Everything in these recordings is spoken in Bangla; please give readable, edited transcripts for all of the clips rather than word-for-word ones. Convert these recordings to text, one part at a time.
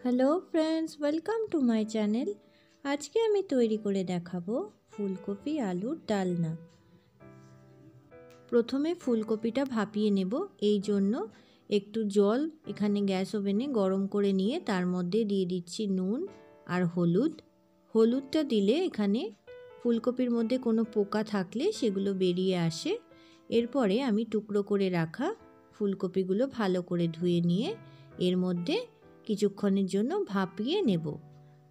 Hello friends, welcome to my channel. আজকে আমি তৈরি করে দেখাবো ফুলকপি আলুর ডালনা। প্রথমে ফুলকপিটা ভাপিয়ে নেব। এই জন্য একটু জল এখানে গ্যাস ওভেনে গরম করে নিয়ে তার মধ্যে দিয়ে দিচ্ছি নুন আর হলুদ। হলুদটা দিলে এখানে ফুলকপির মধ্যে কোনো পোকা থাকলে সেগুলো বেরিয়ে আসে। এরপরে আমি টুকরো করে রাখা ফুলকপিগুলো ভালো করে ধুয়ে নিয়ে এর মধ্যে কিছুক্ষণের জন্য ভাপিয়ে নেব।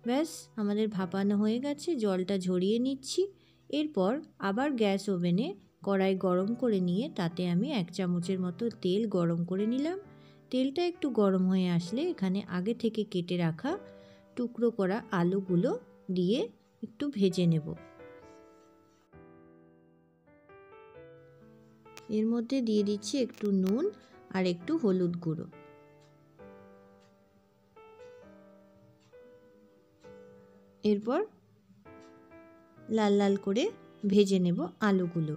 ব্যাস, আমাদের ভাপানো হয়ে গেছে, জলটা ঝরিয়ে নিচ্ছি। এরপর আবার গ্যাস ওভেনে কড়াই গরম করে নিয়ে তাতে আমি 1 চামচের মতো তেল গরম করে নিলাম। তেলটা একটু গরম হয়ে আসলে এখানে আগে থেকে কেটে রাখা টুকরো করা আলুগুলো দিয়ে একটু ভেজে নেব। এর মধ্যে দিয়ে দিচ্ছি একটু নুন আর একটু হলুদ গুঁড়ো। এরপর লাল লাল করে ভেজে নেব আলুগুলো।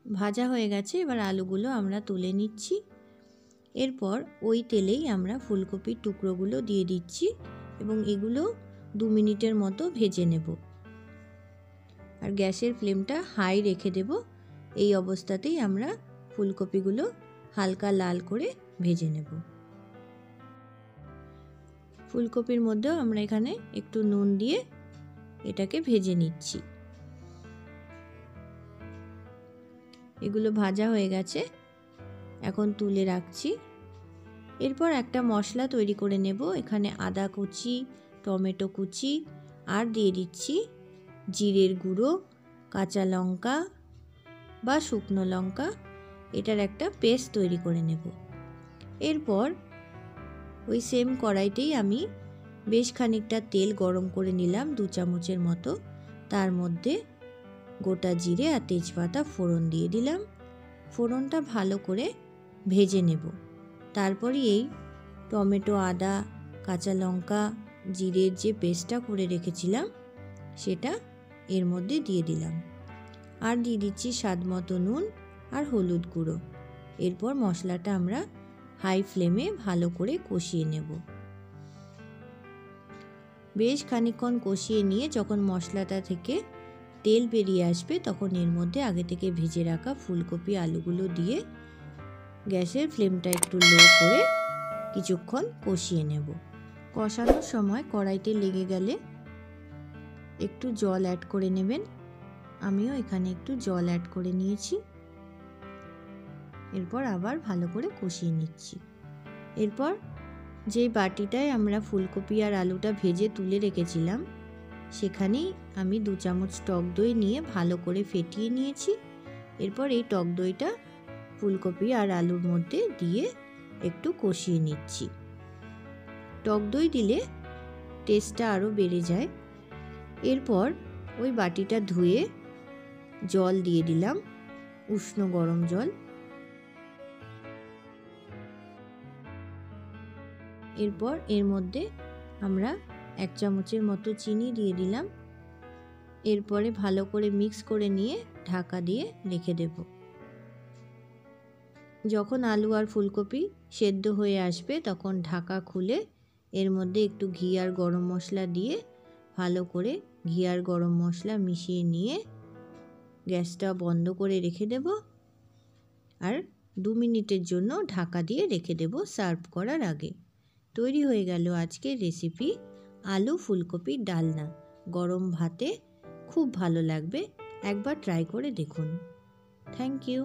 ভাজা হয়ে গেছে, এবার আলুগুলো আমরা তুলে নিচ্ছি। এরপর ওই তেলেই আমরা ফুলকপির টুকরোগুলো দিয়ে দিচ্ছি এবং এগুলো 2 মিনিটের মতো ভেজে নেব। আর গ্যাসের ফ্লেমটা হাই রেখে দেব। এই অবস্থাতেই আমরা ফুলকপিগুলো হালকা লাল করে ভেজে নেব। ফুলকপির মধ্যেও আমরা এখানে একটু নুন দিয়ে এটাকে ভেজে নিচ্ছি। এগুলো ভাজা হয়ে গেছে, এখন তুলে রাখছি। এরপর একটা মশলা তৈরি করে নেব। এখানে আদা কুচি, টমেটো কুচি আর দিয়ে দিচ্ছি জিরের গুঁড়ো, কাঁচা লঙ্কা বা শুকনো লঙ্কা, এটার একটা পেস্ট তৈরি করে নেব। এরপর ওই সেম কড়াইতেই আমি বেশ খানিকটা তেল গরম করে নিলাম, 2 চামচের মতো। তার মধ্যে গোটা জিরে আর তেজপাতা ফোড়ন দিয়ে দিলাম। ফোড়নটা ভালো করে ভেজে নেব। তারপরে এই টমেটো, আদা, কাঁচা লঙ্কা, জিরের যে পেস্টটা করে রেখেছিলাম সেটা এর মধ্যে দিয়ে দিলাম। আর দিয়ে দিচ্ছি স্বাদ মতো নুন আর হলুদ গুঁড়ো। এরপর মশলাটা আমরা হাই ফ্লেমে ভালো করে কষিয়ে নেব। বেশ খানিকক্ষণ কষিয়ে নিয়ে যখন মশলাটা থেকে তেল বেরিয়ে আসবে তখন এর মধ্যে আগে থেকে ভেজে রাখা ফুলকপি আলুগুলো দিয়ে গ্যাসের ফ্লেমটা একটু লো করে কিছুক্ষণ কষিয়ে নেব। কষানোর সময় কড়াইতে লেগে গেলে একটু জল অ্যাড করে নেবেন। আমিও এখানে একটু জল অ্যাড করে নিয়েছি। এরপর আবার ভালো করে কষিয়ে নিচ্ছি। এরপর যেই বাটিটায় আমরা ফুলকপি আর আলুটা ভেজে তুলে রেখেছিলাম সেখানেই আমি 2 চামচ টক দই নিয়ে ভালো করে ফেটিয়ে নিয়েছি। এরপর এই টক দইটা ফুলকপি আর আলুর মধ্যে দিয়ে একটু কষিয়ে নিচ্ছি। টক দই দিলে টেস্টটা আরও বেড়ে যায়। এরপর ওই বাটিটা ধুয়ে জল দিয়ে দিলাম, উষ্ণ গরম জল। এরপর এর মধ্যে আমরা 1 চামচের মতো চিনি দিয়ে দিলাম। এরপরে ভালো করে মিক্স করে নিয়ে ঢাকা দিয়ে রেখে দেব। যখন আলু আর ফুলকপি সেদ্ধ হয়ে আসবে তখন ঢাকা খুলে এর মধ্যে একটু ঘি আর গরম মশলা দিয়ে ভালো করে ঘি আর গরম মশলা মিশিয়ে নিয়ে গ্যাসটা বন্ধ করে রেখে দেব। আর 2 মিনিটের জন্য ঢাকা দিয়ে রেখে দেব সার্ভ করার আগে। তৈরি হয়ে গেল আজকের রেসিপি আলু ফুলকপির ডালনা। গরম ভাতে খুব ভালো লাগবে, একবার ট্রাই করে দেখুন। Thank you.